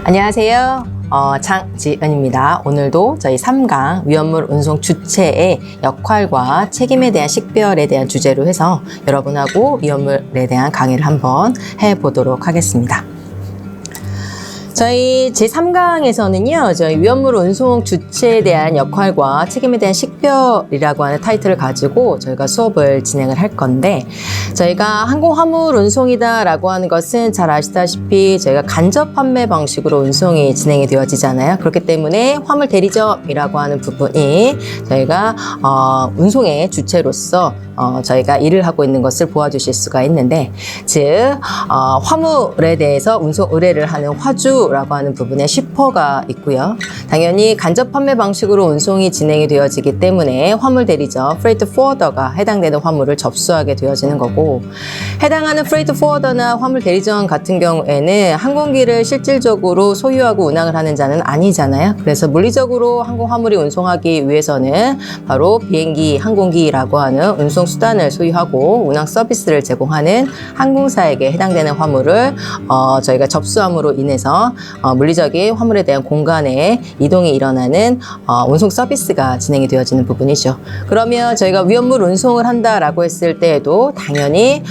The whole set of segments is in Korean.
안녕하세요. 장지은입니다. 오늘도 저희 3강 위험물 운송 주체의 역할과 책임에 대한 식별에 대한 주제로 해서 여러분하고 위험물에 대한 강의를 한번 해보도록 하겠습니다. 저희 제3강에서는요, 저희 위험물 운송 주체에 대한 역할과 책임에 대한 식별이라고 하는 타이틀을 가지고 저희가 수업을 진행을 할 건데, 저희가 항공화물 운송이다라고 하는 것은 잘 아시다시피 저희가 간접 판매 방식으로 운송이 진행이 되어지잖아요. 그렇기 때문에 화물 대리점이라고 하는 부분이 저희가 운송의 주체로서 저희가 일을 하고 있는 것을 보아주실 수가 있는데, 즉 화물에 대해서 운송 의뢰를 하는 화주라고 하는 부분에 쉬퍼가 있고요. 당연히 간접 판매 방식으로 운송이 진행이 되어지기 때문에 화물 대리점 프레이트 포워더가 해당되는 화물을 접수하게 되어지는 거고, 해당하는 프레이트 포워더나 화물 대리점 같은 경우에는 항공기를 실질적으로 소유하고 운항을 하는 자는 아니잖아요. 그래서 물리적으로 항공 화물이 운송하기 위해서는 바로 비행기, 항공기라고 하는 운송 수단을 소유하고 운항 서비스를 제공하는 항공사에게 해당되는 화물을 저희가 접수함으로 인해서 물리적인 화물에 대한 공간의 이동이 일어나는 운송 서비스가 진행이 되어지는 부분이죠. 그러면 저희가 위험물 운송을 한다라고 했을 때에도 당연히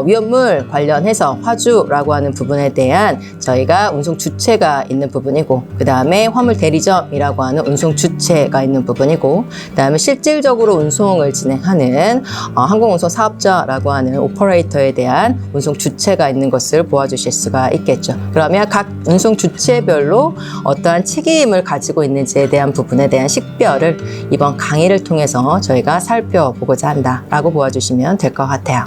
위험물 관련해서 화주라고 하는 부분에 대한 저희가 운송 주체가 있는 부분이고, 그 다음에 화물 대리점이라고 하는 운송 주체가 있는 부분이고, 그 다음에 실질적으로 운송을 진행하는 항공운송 사업자라고 하는 오퍼레이터에 대한 운송 주체가 있는 것을 보아주실 수가 있겠죠. 그러면 각 운송 주체별로 어떠한 책임을 가지고 있는지에 대한 부분에 대한 식별을 이번 강의를 통해서 저희가 살펴보고자 한다라고 보아주시면 될 것 같아요.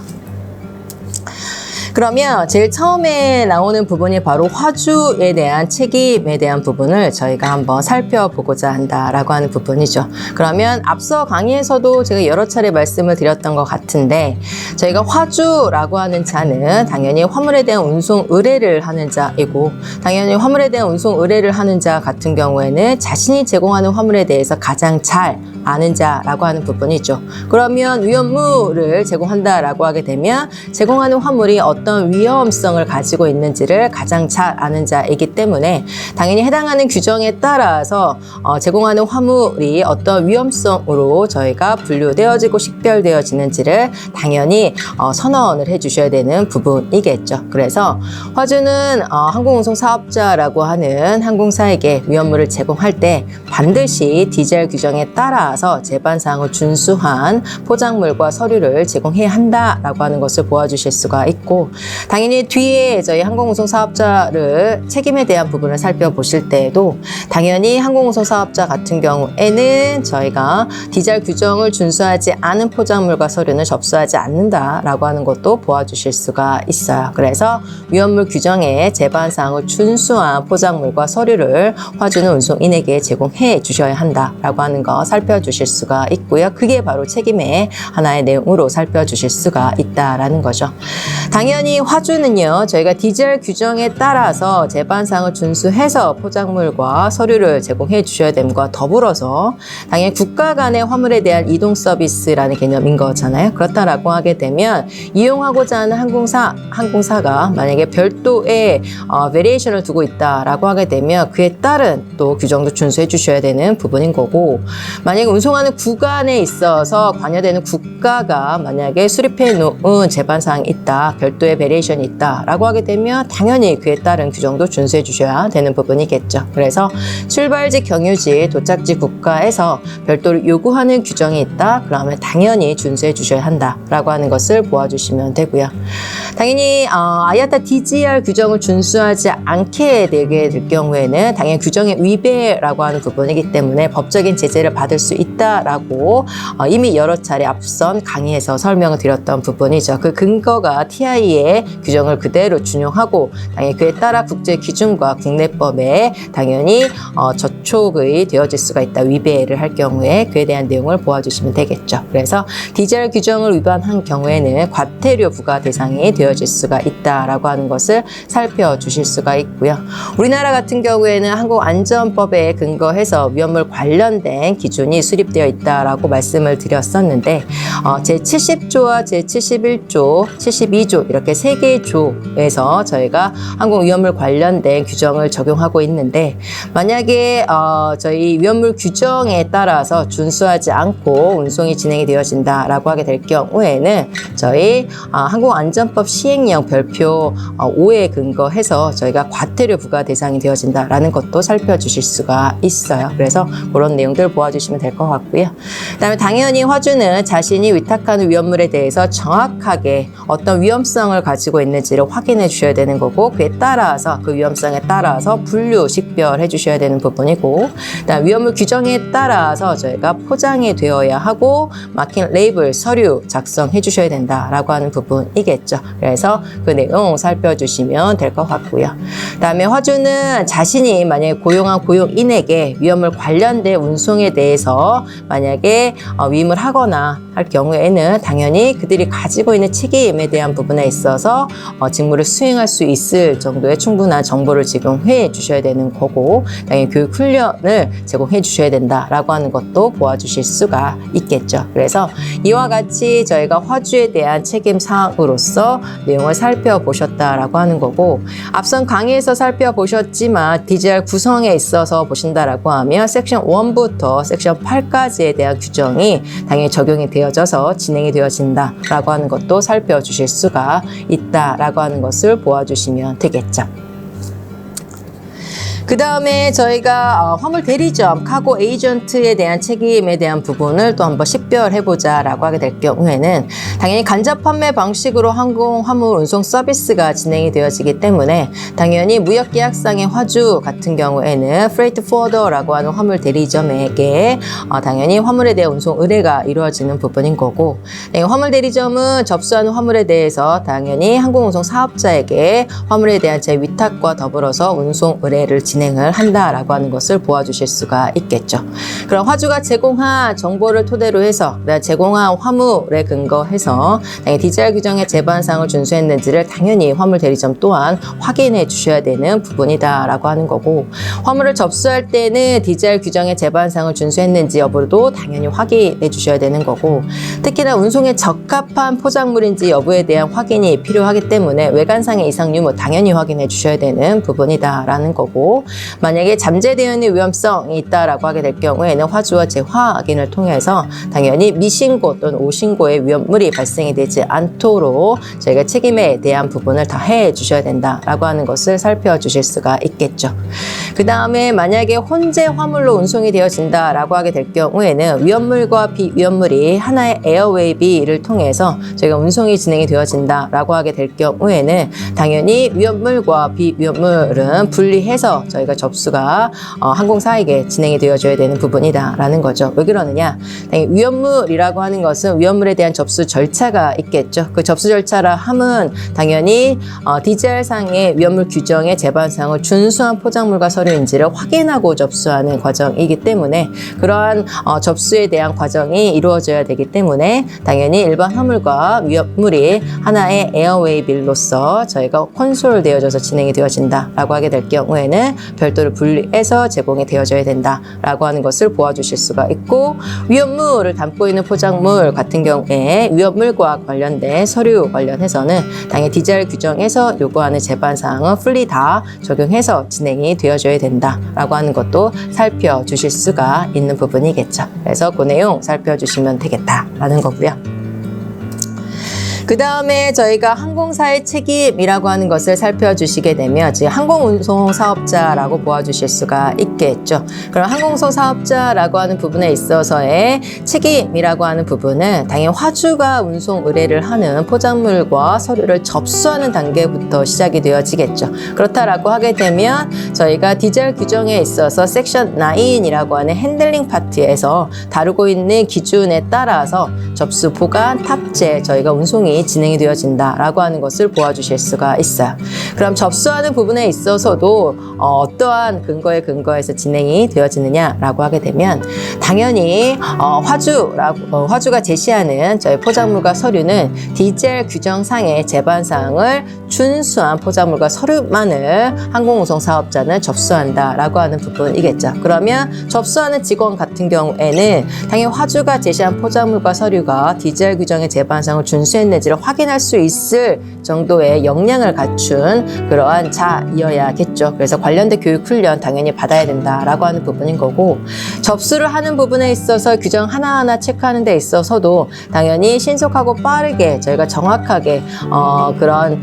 그러면 제일 처음에 나오는 부분이 바로 화주에 대한 책임에 대한 부분을 저희가 한번 살펴보고자 한다라고 하는 부분이죠. 그러면 앞서 강의에서도 제가 여러 차례 말씀을 드렸던 것 같은데, 저희가 화주라고 하는 자는 당연히 화물에 대한 운송 의뢰를 하는 자이고, 당연히 화물에 대한 운송 의뢰를 하는 자 같은 경우에는 자신이 제공하는 화물에 대해서 가장 잘 아는 자라고 하는 부분이죠. 그러면 위험물을 제공한다라고 하게 되면 제공하는 화물이 어떤 위험성을 가지고 있는지를 가장 잘 아는 자이기 때문에 당연히 해당하는 규정에 따라서 제공하는 화물이 어떤 위험성으로 저희가 분류되어지고 식별되어지는지를 당연히 선언을 해주셔야 되는 부분이겠죠. 그래서 화주는 항공운송 사업자라고 하는 항공사에게 위험물을 제공할 때 반드시 디젤 규정에 따라서 제반사항을 준수한 포장물과 서류를 제공해야 한다라고 하는 것을 보아주실 수가 있고, 당연히 뒤에 저희 항공운송 사업자를 책임에 대한 부분을 살펴보실 때에도 당연히 항공운송 사업자 같은 경우에는 저희가 디젤 규정을 준수하지 않은 포장물과 서류는 접수하지 않는다라고 하는 것도 보아주실 수가 있어요. 그래서 위험물 규정에 제반사항을 준수한 포장물과 서류를 화주는 운송인에게 제공해 주셔야 한다라고 하는 거 살펴주실 수가 있고요. 그게 바로 책임의 하나의 내용으로 살펴주실 수가 있다라는 거죠. 당연히 화주는요, 저희가 디젤 규정에 따라서 제반사항을 준수해서 포장물과 서류를 제공해 주셔야 됨과 더불어서 당연히 국가 간의 화물에 대한 이동 서비스라는 개념인 거잖아요. 그렇다라고 하게 되면 이용하고자 하는 항공사가 만약에 별도의 베리에이션을 두고 있다라고 하게 되면 그에 따른 또 규정도 준수해 주셔야 되는 부분인 거고, 만약에 운송하는 구간에 있어서 관여되는 국가가 만약에 수립해 놓은 제반사항이 있다, 별도의 베리에이션이 있다라고 하게 되면 당연히 그에 따른 규정도 준수해 주셔야 되는 부분이겠죠. 그래서 출발지, 경유지, 도착지 국가에서 별도로 요구하는 규정이 있다, 그러면 당연히 준수해 주셔야 한다라고 하는 것을 보아주시면 되고요. 당연히 IATA DGR 규정을 준수하지 않게 되게 될 경우에는 당연히 규정의 위배라고 하는 부분이기 때문에 법적인 제재를 받을 수 있다라고 이미 여러 차례 앞선 강의에서 설명을 드렸던 부분이죠. 그 근거가 TI의 규정을 그대로 준용하고 당연히 그에 따라 국제 기준과 국내법에 당연히 저촉이 되어질 수가 있다, 위배를 할 경우에 그에 대한 내용을 보아주시면 되겠죠. 그래서 디젤 규정을 위반한 경우에는 과태료 부과 대상이 되어질 수가 있다라고 하는 것을 살펴주실 수가 있고요. 우리나라 같은 경우에는 항공안전법에 근거해서 위험물 관련된 기준이 수립되어 있다라고 말씀을 드렸었는데, 제70조와 제71조, 72조 이렇게 3개의 조에서 저희가 항공위험물 관련된 규정을 적용하고 있는데 만약에 저희 위험물 규정에 따라서 준수하지 않고 운송이 진행이 되어진다라고 하게 될 경우에는 저희 항공안전법 시행령 별표 5에 근거해서 저희가 과태료 부과 대상이 되어진다라는 것도 살펴주실 수가 있어요. 그래서 그런 내용들 보아주시면 될 것 같고요. 그다음에 당연히 화주는 자신이 위탁하는 위험물에 대해서 정확하게 어떤 위험성을 가지고 있는지를 확인해 주셔야 되는 거고 그에 따라서 그 위험성에 따라서 분류, 식별해 주셔야 되는 부분이고 그다음 위험물 규정에 따라서 저희가 포장이 되어야 하고 마킹 레이블, 서류 작성해 주셔야 된다라고 하는 부분이겠죠. 그래서 그 내용 살펴주시면 될 것 같고요. 그다음에 화주는 자신이 만약에 고용한 고용인에게 위험물 관련된 운송에 대해서 만약에 위임을 하거나 할 경우에는 당연히 그들이 가지고 있는 책임에 대한 부분에 있어서 직무를 수행할 수 있을 정도의 충분한 정보를 제공해 주셔야 되는 거고 당연히 교육 훈련을 제공해 주셔야 된다라고 하는 것도 보아주실 수가 있겠죠. 그래서 이와 같이 저희가 화주에 대한 책임 사항으로서 내용을 살펴보셨다라고 하는 거고 앞선 강의에서 살펴보셨지만 DGR 구성에 있어서 보신다라고 하면 섹션 1부터 섹션 8까지에 대한 규정이 당연히 적용이 되어져서 진행이 되어진다라고 하는 것도 살펴주실 수가 있다라고 하는 것을 보아주시면 되겠죠. 그 다음에 저희가 화물 대리점, 카고 에이전트에 대한 책임에 대한 부분을 또 한번 식별해보자 라고 하게 될 경우에는 당연히 간접 판매 방식으로 항공 화물 운송 서비스가 진행이 되어지기 때문에 당연히 무역계약상의 화주 같은 경우에는 프레이트 포워더라고 하는 화물 대리점에게 당연히 화물에 대한 운송 의뢰가 이루어지는 부분인 거고 화물 대리점은 접수하는 화물에 대해서 당연히 항공운송 사업자에게 화물에 대한 재위탁과 더불어서 운송 의뢰를 진행을 한다라고 하는 것을 보아주실 수가 있겠죠. 그럼 화주가 제공한 정보를 토대로 해서 제공한 화물에 근거해서 DGR 규정의 제반상을 준수했는지를 당연히 화물 대리점 또한 확인해 주셔야 되는 부분이다라고 하는 거고 화물을 접수할 때는 DGR 규정의 제반상을 준수했는지 여부도 당연히 확인해 주셔야 되는 거고 특히나 운송에 적합한 포장물인지 여부에 대한 확인이 필요하기 때문에 외관상의 이상 유무 당연히 확인해 주셔야 되는 부분이다라는 거고 만약에 잠재되어 있는 위험성이 있다라고 하게 될 경우에는 화주와 재확인을 통해서 당연히 미신고 또는 오신고의 위험물이 발생이 되지 않도록 저희가 책임에 대한 부분을 다 해 주셔야 된다라고 하는 것을 살펴주실 수가 있겠죠. 그 다음에 만약에 혼재 화물로 운송이 되어진다라고 하게 될 경우에는 위험물과 비위험물이 하나의 에어웨이비를 통해서 저희가 운송이 진행이 되어진다라고 하게 될 경우에는 당연히 위험물과 비위험물은 분리해서 저희가 접수가 항공사에게 진행이 되어줘야 되는 부분이다라는 거죠. 왜 그러느냐? 당연히 위험물이라고 하는 것은 위험물에 대한 접수 절차가 있겠죠. 그 접수 절차라 함은 당연히 DGR상의 위험물 규정의 제반상을 준수한 포장물과 서류인지를 확인하고 접수하는 과정이기 때문에 그러한 접수에 대한 과정이 이루어져야 되기 때문에 당연히 일반 화물과 위험물이 하나의 에어웨이 빌로서 저희가 콘솔되어져서 진행이 되어진다라고 하게 될 경우에는 별도로 분리해서 제공이 되어져야 된다라고 하는 것을 보아주실 수가 있고 위험물을 담고 있는 포장물 같은 경우에 위험물과 관련된 서류 관련해서는 당연히 DGR 규정에서 요구하는 제반사항은 풀리 다 적용해서 진행이 되어줘야 된다라고 하는 것도 살펴주실 수가 있는 부분이겠죠. 그래서 그 내용 살펴주시면 되겠다라는 거고요. 그 다음에 저희가 항공사의 책임이라고 하는 것을 살펴주시게 되면 지금 항공운송 사업자라고 보아주실 수가 있겠죠. 그럼 항공운송 사업자라고 하는 부분에 있어서의 책임이라고 하는 부분은 당연히 화주가 운송 의뢰를 하는 포장물과 서류를 접수하는 단계부터 시작이 되어지겠죠. 그렇다라고 하게 되면 저희가 DGR 규정에 있어서 섹션 9이라고 하는 핸들링 파트에서 다루고 있는 기준에 따라서 접수, 보관, 탑재 저희가 운송이 당연히 진행이 되어진다라고 하는 것을 보아주실 수가 있어요. 그럼 접수하는 부분에 있어서도 어떠한 근거에서 진행이 되어지느냐라고 하게 되면 당연히 화주가 제시하는 저희 포장물과 서류는 DGR 규정상의 제반사항을 준수한 포장물과 서류만을 항공운송 사업자는 접수한다라고 하는 부분이겠죠. 그러면 접수하는 직원 같은 경우에는 당연히 화주가 제시한 포장물과 서류가 DGR 규정의 제반사항을 준수했는지를 확인할 수 있을 정도의 역량을 갖춘 그러한 자이어야겠죠. 그래서 관련된 교육 훈련 당연히 받아야 된다라고 하는 부분인 거고, 접수를 하는 부분에 있어서 규정 하나하나 체크하는 데 있어서도 당연히 신속하고 빠르게 저희가 정확하게 그런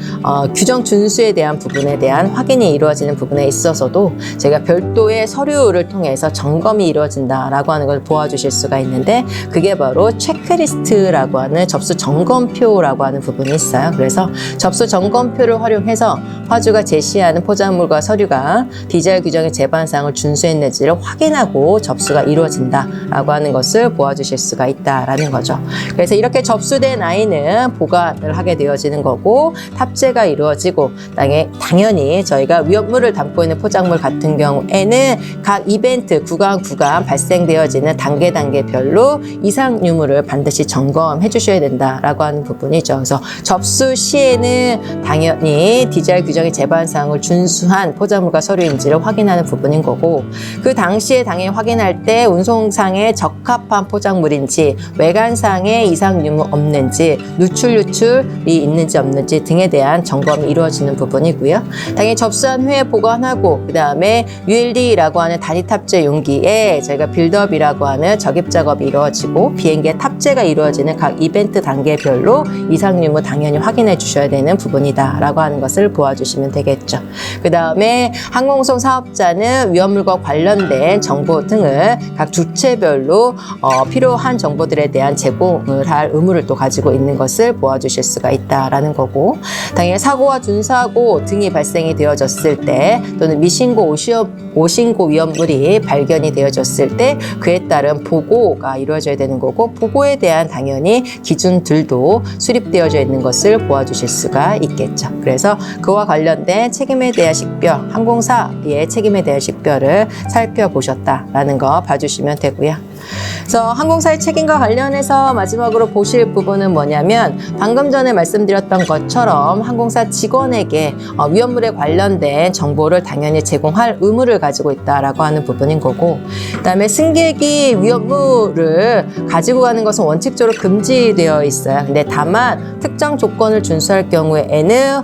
규정 준수에 대한 부분에 대한 확인이 이루어지는 부분에 있어서도 제가 별도의 서류를 통해서 점검이 이루어진다라고 하는 걸 보아주실 수가 있는데, 그게 바로 체크리스트라고 하는 접수 점검표라고 하는 부분이 있어요. 그래서 접수 점검표를 활용해서 화주가 제시하는 포장물과 서류가 DGR 규정의 제반사항을 준수했는지를 확인하고 접수가 이루어진다라고 하는 것을 보아주실 수가 있다라는 거죠. 그래서 이렇게 접수된 아이는 보관을 하게 되어지는 거고, 탑재가 이루어지고, 당연히 저희가 위험물을 담고 있는 포장물 같은 경우에는 각 이벤트 구간 발생되어지는 단계별로 이상 유무를 반드시 점검해 주셔야 된다라고 하는 부분이죠. 그래서 접수 시에는 당연히 DGR 규정의 제반사항을 준수한 포장물과 서류인지를 확인하는 부분인 거고, 그 당시에 당연히 확인할 때 운송상에 적합한 포장물인지, 외관상에 이상 유무 없는지, 누출이 있는지 없는지 등에 대한 점검이 이루어지는 부분이고요. 당연히 접수한 후에 보관하고, 그 다음에 ULD라고 하는 단위 탑재 용기에 저희가 빌드업이라고 하는 적입 작업이 이루어지고, 비행기에 탑재가 이루어지는 각 이벤트 단계별로 이상 유무 당연히 확인해 주셔야 되는 부분이다라고 하는 것을 보아주시면 되겠죠. 그 다음에 항공운송 사업자는 위험물과 관련된 정보 등을 각 주체별로 필요한 정보들에 대한 제공을 할 의무를 또 가지고 있는 것을 보아주실 수가 있다라는 거고, 당연히 사고와 준사고 등이 발생이 되어졌을 때, 또는 미신고, 오신고 위험물이 발견이 되어졌을 때 그에 따른 보고가 이루어져야 되는 거고, 보고에 대한 당연히 기준들도 수립되어져 있는 것을 보아주실 수가 있겠죠. 그래서 그와 관련된 책임에 대한 식별, 항공사의 책임에 대한 식별을 살펴보셨다라는 거 봐주시면 되고요. 그래서 항공사의 책임과 관련해서 마지막으로 보실 부분은 뭐냐면, 방금 전에 말씀드렸던 것처럼 항공사 직원에게 위험물에 관련된 정보를 당연히 제공할 의무를 가지고 있다라고 하는 부분인 거고, 그다음에 승객이 위험물을 가지고 가는 것은 원칙적으로 금지되어 있어요. 근데 다만 특정 조건을 준수할 경우에는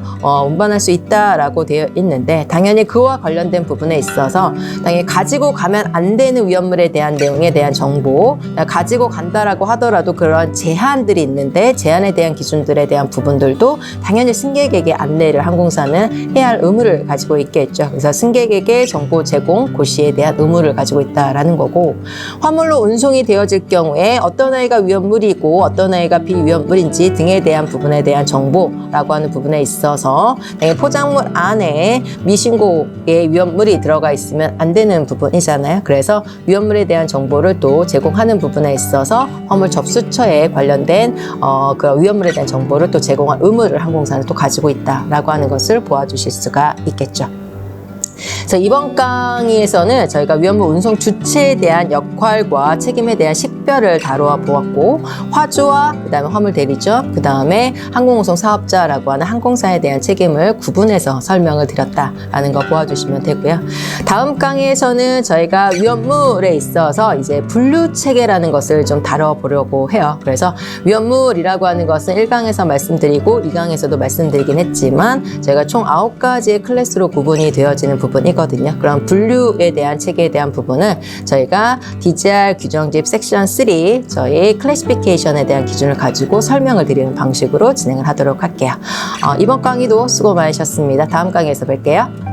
운반할 수 있다라고 되어 있는데, 당연히 그와 관련된 부분에 있어서 당연히 가지고 가면 안 되는 위험물에 대한 내용에 대한 정보, 가지고 간다라고 하더라도 그런 제한들이 있는데, 제한에 대한 기준들에 대한 부분들도 당연히 승객에게 안내를 항공사는 해야 할 의무를 가지고 있겠죠. 그래서 승객에게 정보 제공, 고시에 대한 의무를 가지고 있다라는 거고, 화물로 운송이 되어질 경우에 어떤 아이가 위험물이고 어떤 아이가 비위험물인지 등에 대한 부분에 대한 정보라고 하는 부분에 있어서 당연히 포장물 안에 미신고의 위험물이 들어가 있으면 안 되는 부분이잖아요. 그래서 위험물에 대한 정보를 또 제공하는 부분에 있어서 화물 접수처에 관련된 그 위험물에 대한 정보를 또 제공할 의무를 항공사는 또 가지고 있다라고 하는 것을 보아주실 수가 있겠죠. 그래서 이번 강의에서는 저희가 위험물 운송 주체에 대한 역할과 책임에 대한 식별을 다루어 보았고, 화주와 그다음에 화물 대리점, 그다음에 항공운송 사업자라고 하는 항공사에 대한 책임을 구분해서 설명을 드렸다라는 거 보아주시면 되고요. 다음 강의에서는 저희가 위험물에 있어서 이제 분류 체계라는 것을 좀 다뤄보려고 해요. 그래서 위험물이라고 하는 것은 1강에서 말씀드리고 2강에서도 말씀드리긴 했지만, 저희가 총 9가지의 클래스로 구분이 되어지는 부분이거든요. 그럼 분류에 대한 체계에 대한 부분은 저희가 DGR 규정집 섹션 3 저희 클래시피케이션에 대한 기준을 가지고 설명을 드리는 방식으로 진행을 하도록 할게요. 이번 강의도 수고 많으셨습니다. 다음 강의에서 뵐게요.